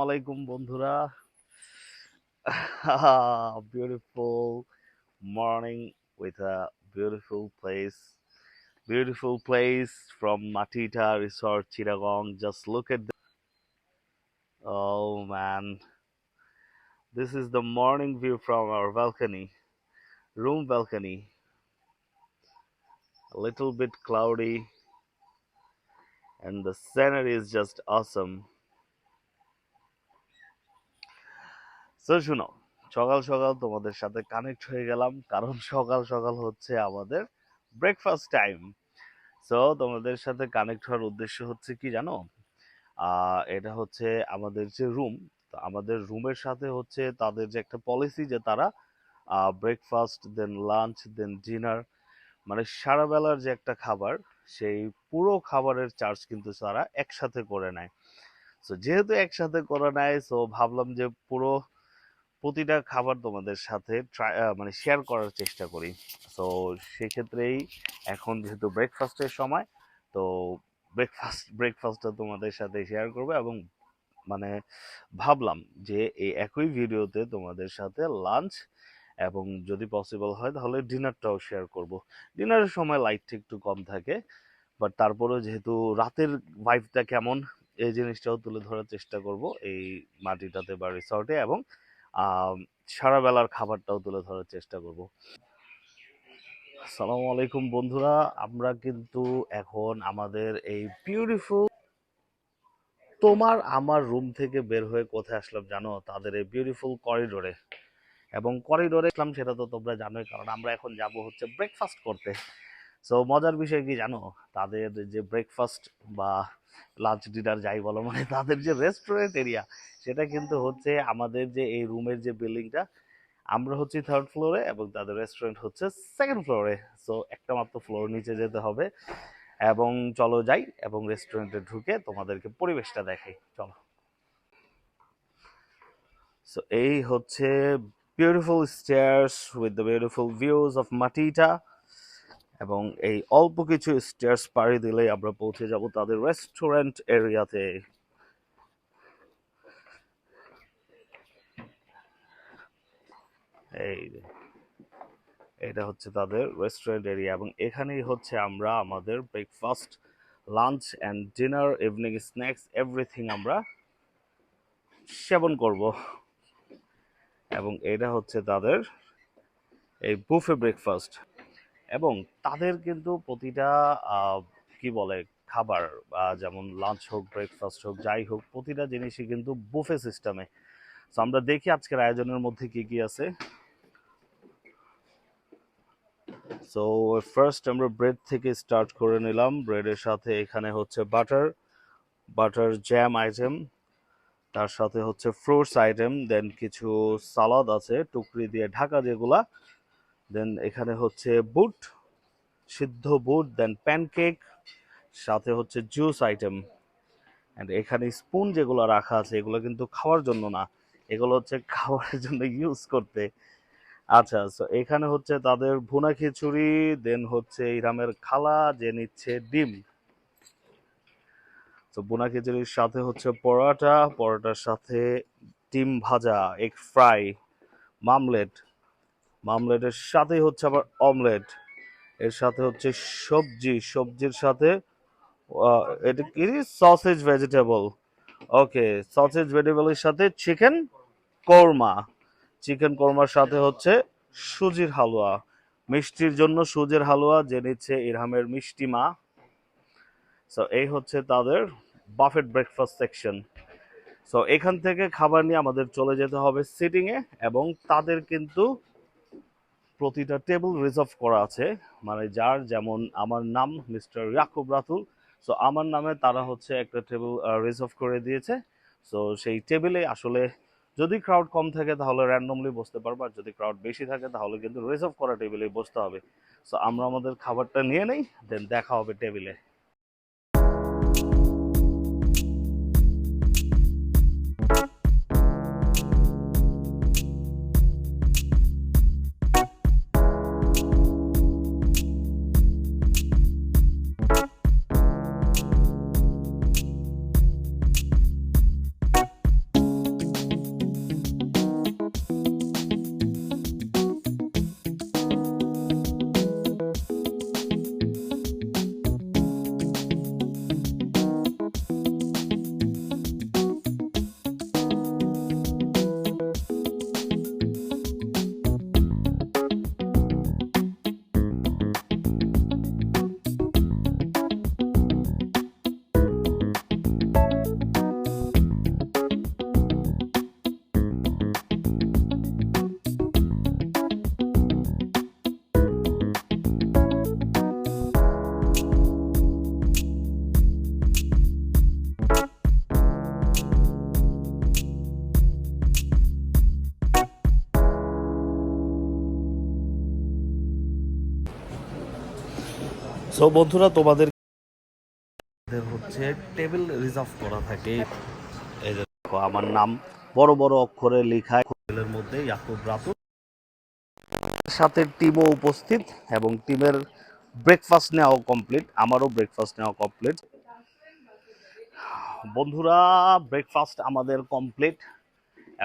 আলাইকুম বন্ধুরা। Beautiful morning with a beautiful place from Matita Resort, Chittagong. Just look at oh man, this is the morning view from our room balcony. A little bit cloudy, and the scenery is just awesome. So শুনো, সকাল সকাল তোমাদের সাথে connect হয়ে গেলাম, কারণ সকাল সকাল হচ্ছে আমাদের ব্রেকফাস্ট টাইম। সো তোমাদের সাথে কানেক্ট হওয়ার উদ্দেশ্য হচ্ছে কি জানো? এটা হচ্ছে আমাদের যে রুম, তো আমাদের রুমের সাথে হচ্ছে তাদের যে একটা পলিসি যে তারা ব্রেকফাস্ট দেন লাঞ্চ দেন ডিনার, মানে সারা বেলার যে একটা খাবার, সেই পুরো খাবারের চার্জ কিন্তু তারা একসাথে করে নেয়। সো যেহেতু একসাথে করে নেয়, সো ভাবলাম যে প্রতিটা খাবার তোমাদের সাথে মানে শেয়ার করার চেষ্টা করি। সো সেক্ষেত্রেই এখন যেহেতু ব্রেকফাস্টের সময়, তো ব্রেকফাস্টটা তোমাদের সাথে শেয়ার করবো, এবং মানে ভাবলাম যে এই একই ভিডিওতে তোমাদের সাথে লাঞ্চ এবং যদি পসিবল হয় তাহলে ডিনারটাও শেয়ার করব। ডিনারের সময় লাইটটা একটু কম থাকে, বাট তারপরেও যেহেতু রাতের ভাইবটা কেমন, এই জিনিসটাও তুলে ধরার চেষ্টা করব এই মাটিটাতে বা রিসর্টে, এবং সারা বেলার খাবারটাও তুলে ধরার চেষ্টা করব। আসসালামু আলাইকুম বন্ধুরা, আমরা কিন্তু এখন আমাদের এই বিউটিফুল তোমার আমার রুম থেকে বের হয়ে কোথায় আসলাম জানো? তাদের এই বিউটিফুল করিডোরে। এবং করিডোরে আসলাম সেটা তো তোমরা জানোই, কারণ আমরা এখন যাব হচ্ছে ব্রেকফাস্ট করতে। সো মজার বিষয় কি জানো? তাদের যে ব্রেকফাস্ট বা লাঞ্চ ডিনার যাই বলো, মানে তাদের যে রেস্টুরেন্ট এরিয়া, সেটা কিন্তু হচ্ছে আমাদের যে এই রুমের যে বিল্ডিংটা, আমরা হচ্ছে থার্ড ফ্লোরে এবং তাদের রেস্টুরেন্ট হচ্ছে সেকেন্ড ফ্লোরে। সো একটা মাত্র ফ্লোর নিচে যেতে হবে, এবং চলো যাই এবং রেস্টুরেন্টে ঢুকে তোমাদেরকে পরিবেশটা দেখাই, চলো। সো এই হচ্ছে beautiful stairs with the beautiful views of মাটিটা, এবং এই অল্প কিছু স্টেয়ার্স পাড়ি দিলেই আমরা পৌঁছে যাব তাদের রেস্টুরেন্ট এরিয়াতে। এই এটা হচ্ছে তাদের রেস্টুরেন্ট এরিয়া, এবং এখানেই হচ্ছে আমরা আমাদের breakfast, lunch and dinner, evening snacks, everything আমরা সেবন করব। এবং এটা হচ্ছে তাদের এই বুফে ব্রেকফাস্ট, এবং তাদের কিন্তু প্রতিটা কি বলে খাবার, যেমন লাঞ্চ হোক ব্রেকফাস্ট হোক যাই হোক, প্রতিটা জিনিসই কিন্তু বুফে সিস্টেমে। তো আমরা দেখি আজকের আয়োজনের মধ্যে কি কি আছে। সো ফার্স্ট আমরা ব্রেড থেকে স্টার্ট করে নিলাম। ব্রেডের সাথে এখানে হচ্ছে বাটার জ্যাম আইটেম, তার সাথে হচ্ছে ফ্রুটস আইটেম, দেন কিছু সালাদ আছে টুকরি দিয়ে ঢাকা যেগুলা, দেন এখানে হচ্ছে সিদ্ধ বুট, দেন প্যানকেক, সাথে হচ্ছে জুস আইটেম। অ্যান্ড এখানে স্পুন যেগুলো রাখা আছে, এগুলো কিন্তু খাওয়ার জন্য না, এগুলো হচ্ছে খাওয়ার জন্য ইউজ করতে। আচ্ছা, সো এখানে হচ্ছে তাদের ভুনা খিচুড়ি, দেন হচ্ছে ইরামের খালা যে নিচ্ছে ডিম। তো ভুনা খিচুড়ির সাথে হচ্ছে পরোটার সাথে ডিম ভাজা, এগ ফ্রাই, মামলেটের সাথে হচ্ছে আবার অমলেট, এর সাথে হচ্ছে সবজির সাথে এটা কি, সসেজ ভেজিটেবল। ওকে, সসেজ ভেজিটেবলের সাথে কোরমা চিকেন কোরমার সাথে হচ্ছে সুজির হালুয়া, মিষ্টির জন্য সুজির হালুয়া যে নিচ্ছে ইরহামের মিষ্টি মা। সো এই হচ্ছে তাদের বাফেট ব্রেকফাস্ট সেকশন। সো এখান থেকে খাবার নিয়ে আমাদের চলে যেতে হবে সিটিং এ, এবং তাদের কিন্তু প্রতিটা টেবিল রিজার্ভ করা আছে, মানে যার যেমন আমার নাম মিস্টার ইয়াকুব রাতুল, সো আমার নামে তারা হচ্ছে একটা টেবিল রিজার্ভ করে দিয়েছে। সো সেই টেবিলে আসলে যদি ক্রাউড কম থাকে তাহলে র্যান্ডমলি বসতে পারবো, আর যদি ক্রাউড বেশি থাকে তাহলে কিন্তু রিজার্ভ করা টেবিলে বসতে হবে। সো আমরা আমাদের খাবারটা নিয়ে নেই, দেন দেখা হবে টেবিলে। সো বন্ধুরা, তোমাদের হচ্ছে টেবিল রিজার্ভ করা থাকে। এই যে দেখো, আমার নাম বড় বড় অক্ষরে লেখা হোটেলের মধ্যে ইয়াকুব রাতুল, সাথে টিমও উপস্থিত এবং টিমের ব্রেকফাস্ট নেওয়াও কমপ্লিট, আমারও ব্রেকফাস্ট নেওয়া কমপ্লিট। বন্ধুরা, ব্রেকফাস্ট আমাদের কমপ্লিট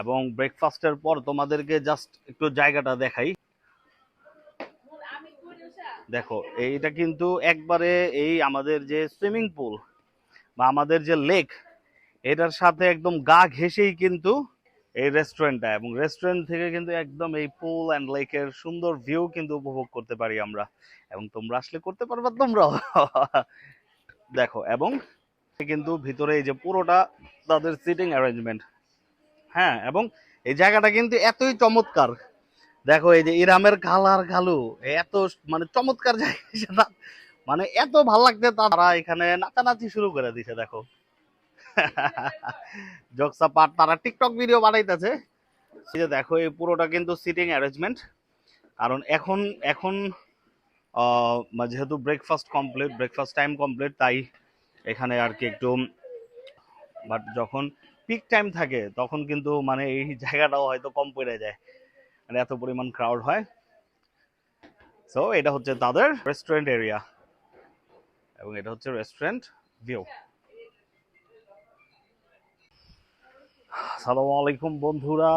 এবং ব্রেকফাস্টের পর তোমাদেরকে জাস্ট একটু জায়গাটা দেখাই। দেখো, এইটা কিন্তু একবারে এই আমাদের যে সুইমিং পুল বা আমাদের যে লেক, এটার সাথে একদম গা ঘেঁষেই কিন্তু এই রেস্টুরেন্টটা, এবং রেস্টুরেন্ট থেকে কিন্তু একদম এই পুল অ্যান্ড লেকের সুন্দর ভিউ কিন্তু উপভোগ করতে পারি আমরা, এবং তোমরা আসলে করতে পারবা তোমরাও। দেখো, এবং কিন্তু ভিতরে এই যে পুরোটা তাদের সিটিং অ্যারেঞ্জমেন্ট, হ্যাঁ, এবং এই জায়গাটা কিন্তু এতই চমৎকার। দেখো, এই যে ইরামের খালার খালু এত মানে চমৎকার জায়গা, মানে এত ভাল লাগছে, তারা এখানে নাচানাচি শুরু করে দিছে। দেখো, জোকসা পার্ট, তারা টিকটক ভিডিও বানাইতেছে। এই যে দেখো, এই পুরোটা কিন্তু সিটিং অ্যারেঞ্জমেন্ট, কারণ এখন এখন যেহেতু breakfast complete, breakfast time complete, তাই এখানে আর কি একটু, বাট যখন পিক টাইম থাকে তখন কিন্তু মানে এই জায়গাটাও হয়তো কম পড়ে যায়, মানে এত পরিমাণ ক্রাউড হয়। সো এটা হচ্ছে তাদের রেস্টুরেন্ট এরিয়া এবং এটা হচ্ছে রেস্টুরেন্ট ভিউ। আসসালামু আলাইকুম বন্ধুরা,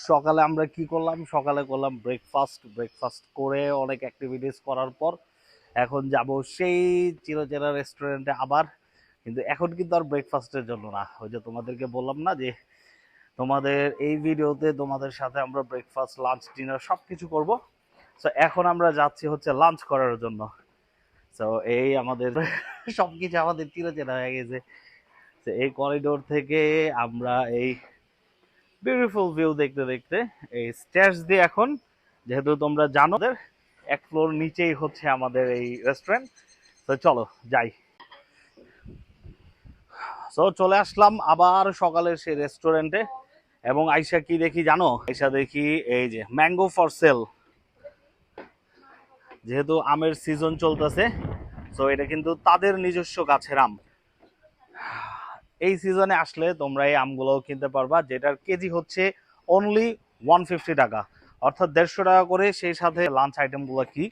সকালে আমরা কি করলাম? সকালে করলাম ব্রেকফাস্ট করে অনেক অ্যাক্টিভিটিস করার পর এখন যাব সেই চিরচেনা রেস্টুরেন্টে আবার। কিন্তু এখন কিন্তু আর ব্রেকফাস্টের জন্য না, ওই যে তোমাদেরকে বললাম না যে তোমাদের এই ভিডিওতে তোমাদের সাথে আমরা ব্রেকফাস্ট, লাঞ্চ, ডিনার সব কিছু করবো। সো এখন আমরা যাচ্ছি হচ্ছে লাঞ্চ করার জন্য। সো এই আমাদের সবকিছু আমাদের চিরচেনা হয়ে গেছে। এই করিডোর থেকে আমরা এই বিউটিফুল ভিউ দেখতে দেখতে এই স্টেয়ার্স দিয়ে, এখন যেহেতু তোমরা জানো এক ফ্লোর নিচেই হচ্ছে আমাদের এই রেস্টুরেন্ট, তো চলো যাই। সো চলে আসলাম আবার সকালের সেই রেস্টুরেন্টে, এবং আইসা কি দেখি জানো? আইসা দেখি এই যে ম্যাঙ্গো ফর সেল। যেহেতু আমের সিজন চলতেছে, সো এটা কিন্তু তাদের নিজস্ব গাছের আম। এই সিজনে আসলে তোমরা এই আমগুলোও কিনতে পারবা, যেটার কেজি হচ্ছে অনলি 150 টাকা, অর্থাৎ 150 টাকা করে। সেই সাথে লাঞ্চ আইটেমগুলো কি,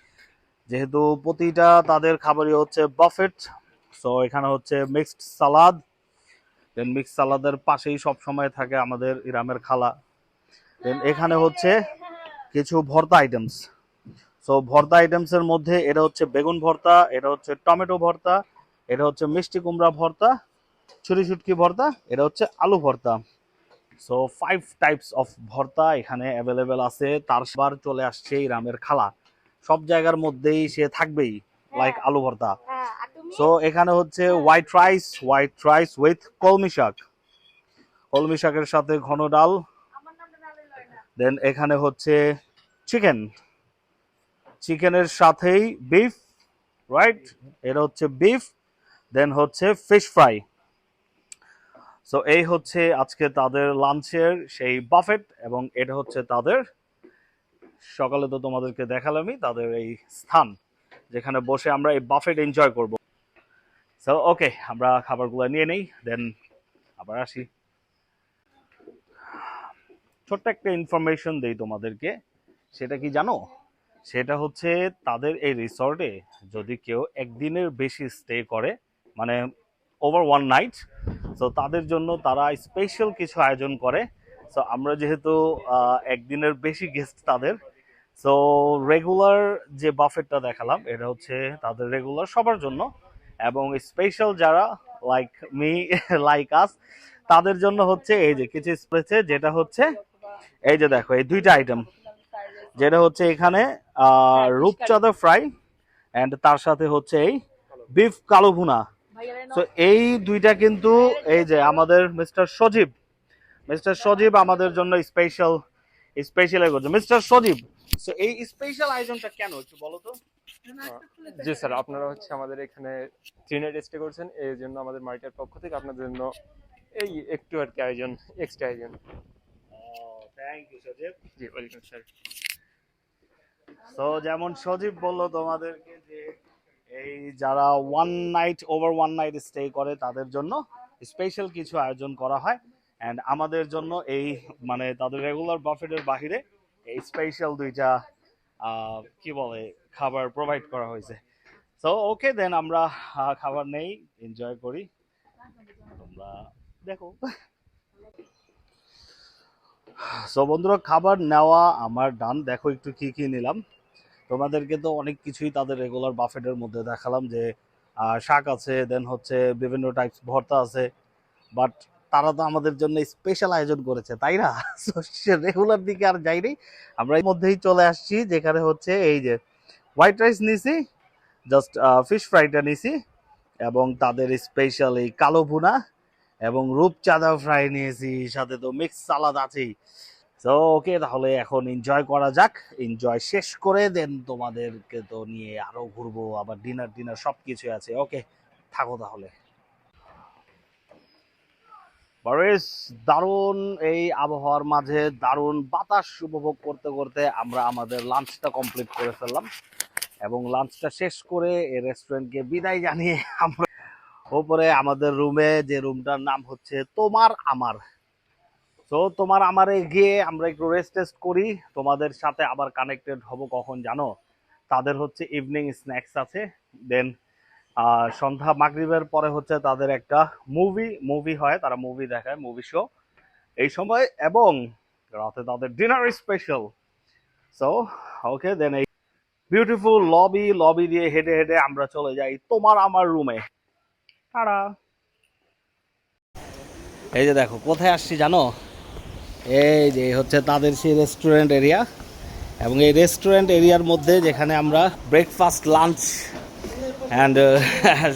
যেহেতু প্রতিটা তাদের খাবারই হচ্ছে বাফেট, সো এখানে হচ্ছে মিক্সড সালাদ, দেন মিক্সড সালাদের পাশেই সব সময় থাকে আমাদের ইরামের খালা। দেন এখানে হচ্ছে কিছু ভর্তা আইটেমস। সো ভর্তা আইটেমসের মধ্যে এটা হচ্ছে বেগুন ভর্তা, এটা হচ্ছে টমেটো ভর্তা, এটা হচ্ছে মিষ্টি কুমড়া ভর্তা, ছুরি শুটকি ভর্তা, এটা হচ্ছে আলু ভর্তা। সো 5 টাইপস অফ ভর্তা এখানে অ্যাভেলেবেল আছে। তার বার চলে আসছে ইরামের খালা, সব জায়গার মধ্যেই সে থাকবেই, লাইক আলু ভর্তা। সো এখানে হচ্ছে হোয়াইট রাইস উইথ কলমি শাক, কলমি শাকের সাথে ঘন ডাল। দেন এখানে হচ্ছে চিকেন, চিকেনের সাথেই বিফ, রাইট, এটা হচ্ছে বিফ। দেন হচ্ছে ফিশ ফ্রাই। সো এই হচ্ছে আজকে তাদের লাঞ্চের সেই বাফেট, এবং এটা হচ্ছে তাদের সকালে তো তোমাদেরকে দেখালামই তাদের এই স্থান, যেখানে বসে আমরা এই বাফেট এনজয় করব। সো ওকে, আমরা খাবারগুলো নিয়ে নেই, দেন আবার আসি। ছোট্ট একটা ইনফরমেশন দেই তোমাদেরকে, সেটা কি জানো? সেটা হচ্ছে তাদের এই রিসর্টে যদি কেউ একদিনের বেশি স্টে করে, মানে ওভার ওয়ান নাইট, সো তাদের জন্য তারা স্পেশাল কিছু আয়োজন করে। সো আমরা যেহেতু একদিনের বেশি গেস্ট তাদের, সো রেগুলার যে বাফেটটা দেখালাম এটা হচ্ছে তাদের রেগুলার সবার জন্য, এবং স্পেশাল যারা লাইক মি, লাইক আস, তাদের জন্য হচ্ছে এই যে কিছু স্পেশাল, যেটা হচ্ছে এই যে দেখো এই দুইটা আইটেম, যেটা হচ্ছে এখানে রূপচাঁদা ফ্রাই অ্যান্ড তার সাথে হচ্ছে এই বিফ কালো ভুনা। তো এই দুইটা কিন্তু এই যে আমাদের মিস্টার সজীব আমাদের জন্য স্পেশাল স্পেশাল করছে। মিস্টার সজীব, তো এই স্পেশাল আয়োজনটা কেন একটু বলো তো? জি স্যার, আপনারা হচ্ছে আমাদের এখানে 3 নাইট স্টে করছেন, এই জন্য আমাদের মার্কেটের পক্ষ থেকে আপনাদের জন্য এই একটু আর কি আয়োজন, এক্সট্রা আয়োজন। Thank you Sajib. জি ওয়েলকাম স্যার। তো যেমন সজীব বললো তোমাদেরকে যে এই যারা ওয়ান নাইট স্টে করে তাদের জন্য স্পেশাল কিছু আয়োজন করা হয়, অ্যান্ড আমাদের জন্য এই মানে তাদের রেগুলার বাফেটের বাহিরে এই স্পেশাল দুইটা কি বলে খাবার প্রোভাইড করা হয়েছে। সো ওকে দেন আমরা খাবার নেই, এনজয় করি, তোমরা দেখো। সো বন্ধুরা, খাবার নেওয়া আমার ডান। দেখো একটু কি কি নিলাম। তোমাদেরকে তো অনেক কিছুই তাদের রেগুলার বাফেটের মধ্যে দেখালাম, যে শাক আছে, দেন হচ্ছে বিভিন্ন টাইপস ভর্তা আছে, বাট তারা তো আমাদের জন্য স্পেশাল আয়োজন করেছে, তাই না? রেগুলার দিকে আর যাইনি, আমরা এর মধ্যেই চলে আসছি, যেখানে হচ্ছে এই যে হোয়াইট রাইস নিছি, জাস্ট ফিশ ফ্রাইটা নিছি, এবং তাদের স্পেশাল এই কালো ভুনা এবং রূপচাঁদা ফ্রাই নিয়েছি, সাথে তো মিক্স সালাদ আছেই। তো ওকে, তাহলে এখন এনজয় করা যাক। এনজয় শেষ করে দেন তোমাদেরকে তো নিয়ে আরো ঘুরবো, আবার ডিনার সবকিছু আছে। ওকে, থাকো তাহলে। বারিস, দারুণ এই আবহাওয়ার মাঝে দারুণ বাতাস উপভোগ করতে করতে আমরা আমাদের লাঞ্চটা কমপ্লিট করে ফেললাম, এবং লাঞ্চটা শেষ করে এই রেস্টুরেন্টকে বিদায় জানিয়ে আমরা ওপরে আমাদের রুমে, যে রুমটার নাম হচ্ছে তোমার আমার। তো তোমার আমারে গিয়ে আমরা একটু রেস্ট করি, তোমাদের সাথে আবার কানেক্টেড হব কখন জানো? তাদের হচ্ছে ইভিনিং স্ন্যাক্স আছে, দেন সন্ধ্যা মাগরিবের পরে হচ্ছে তাদের একটা মুভি হয়, তারা মুভি দেখায়, মুভি শো এই সময়, এবং রাতে তাদের ডিনার স্পেশাল। সো ওকে, দেন এই বিউটিফুল লবি দিয়ে হেঁটে হেঁটে আমরা চলে যাই তোমার আমার রুমে। টাটা। এই যে দেখো কোথায় আসছি জানো? এই যে হচ্ছে তাদের সেই রেস্টুরেন্ট এরিয়া, এবং এই রেস্টুরেন্ট এরিয়ার মধ্যে যেখানে আমরা ব্রেকফাস্ট, লাঞ্চ অ্যান্ড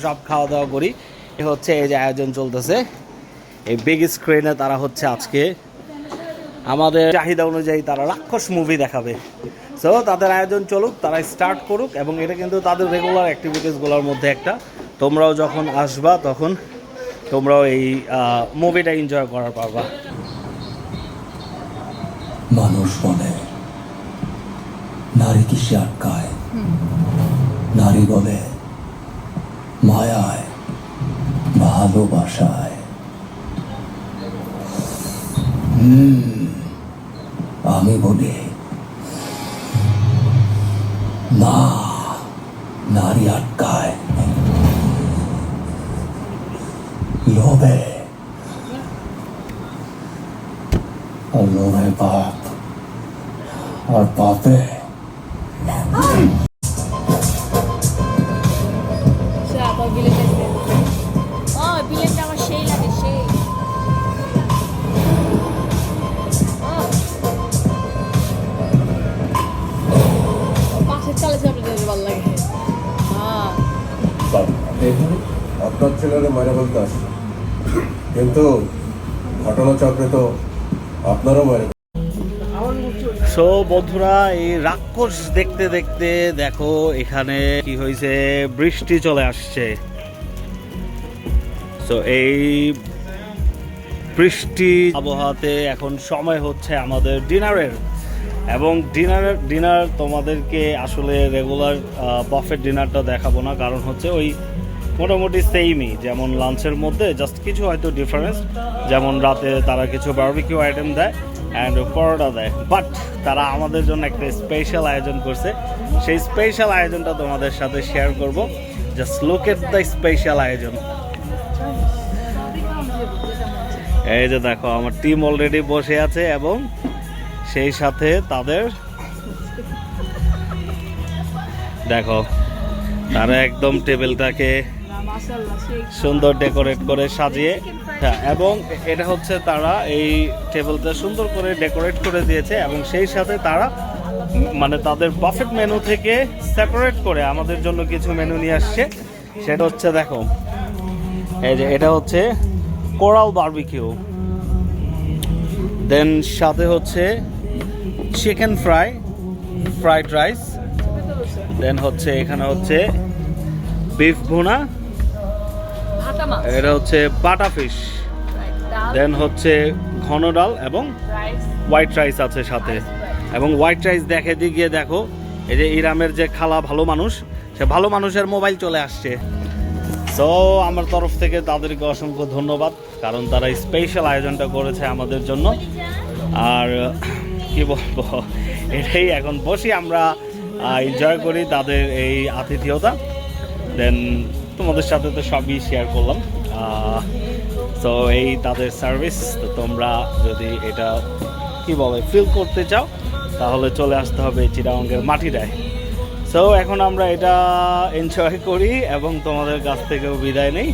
সব খাওয়া দাওয়া করি, এ হচ্ছে এই যে আয়োজন চলতেছে। এই বিগ স্ক্রিনে তারা হচ্ছে আজকে আমাদের চাহিদা অনুযায়ী তারা রাক্ষস মুভি দেখাবে। সো তাদের আয়োজন চলুক, তারা স্টার্ট করুক, এবং এটা কিন্তু তাদের রেগুলার অ্যাক্টিভিটিসগুলোর মধ্যে একটা। তোমরাও যখন আসবা তখন তোমরাও এই মুভিটা এনজয় করার পারবা। মানুষ বলে নারী কিসে আটকায়, নারী বলে মায়ায়, ভালোবাসায়। আমি বলি না, নারী আটকায় লোভে, আর লোভে পাপ, আর পাপে বিলেনটা আমার সেই লাগে, সেই পাশের চালে চাপে যেতে ভালো লাগে। আপনার ছেলেরা মারা বলতে আসছে, কিন্তু ঘটনাচক্রে তো আপনারও মারা। সো বন্ধুরা, এই রাক্ষস দেখতে দেখতে দেখো এখানে কি হয়েছে, বৃষ্টি চলে আসছে। সো এই বৃষ্টি আবহাওয়াতে এখন সময় হচ্ছে আমাদের ডিনারের, এবং ডিনার তোমাদেরকে আসলে রেগুলার বাফেট ডিনারটা দেখাবো না, কারণ হচ্ছে ওই মোটামুটি সেমই, যেমন লাঞ্চের মধ্যে জাস্ট কিছু হয়তো ডিফারেন্স, যেমন রাতে তারা কিছু বারবিকিউ আইটেম দেয় অ্যান্ড পরোটা দেয়, বাট তারা আমাদের জন্য একটা স্পেশাল আয়োজন করছে। সেই স্পেশাল আয়োজনটা তোমাদের সাথে শেয়ার করব। Just look at the special আয়োজন। এই যে দেখো আমার টিম অলরেডি বসে আছে, এবং সেই সাথে তাদের দেখো তারা একদম টেবিলটাকে সুন্দর ডেকোরেট করে সাজিয়ে, এবং এটা হচ্ছে তারা এই টেবিলটা সুন্দর করে ডেকোরেট করে দিয়েছে, এবং সেই সাথে তারা মানে তাদের বাফেট মেনু থেকে সেপারেট করে আমাদের জন্য কিছু মেনু নিয়ে আসছে। সেটা হচ্ছে দেখো, এই যে এটা হচ্ছে কোরাল বারবিকিউ, দেন সাথে হচ্ছে চিকেন ফ্রাইড রাইস, দেন হচ্ছে এখানে হচ্ছে বিফ ভুনা, এটা হচ্ছে বাটা ফিশ, দেন হচ্ছে ঘন ডাল, এবং হোয়াইট রাইস আছে সাথে। এবং হোয়াইট রাইস দেখে দিয়ে গিয়ে দেখো, এই যে ইরামের যে খালা ভালো মানুষ, সে ভালো মানুষের মোবাইল চলে আসছে। সো আমার তরফ থেকে তাদেরকে অসংখ্য ধন্যবাদ, কারণ তারা স্পেশাল আয়োজনটা করেছে আমাদের জন্য। আর কি বলবো, এটাই এখন বসি আমরা এনজয় করি তাদের এই আতিথেয়তা। দেন তোমাদের সাথে তো সবই শেয়ার করলাম। সো এই তাদের সার্ভিস, তো তোমরা যদি এটা কি বলে ফিল করতে চাও তাহলে চলে আসতে হবে চিটাগাংয়ের মাটিটায়। সো এখন আমরা এটা এনজয় করি এবং তোমাদের কাছ থেকেও বিদায় নেই।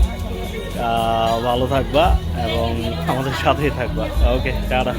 ভালো থাকবা এবং আমাদের সাথেই থাকবা। ওকে, টাটা।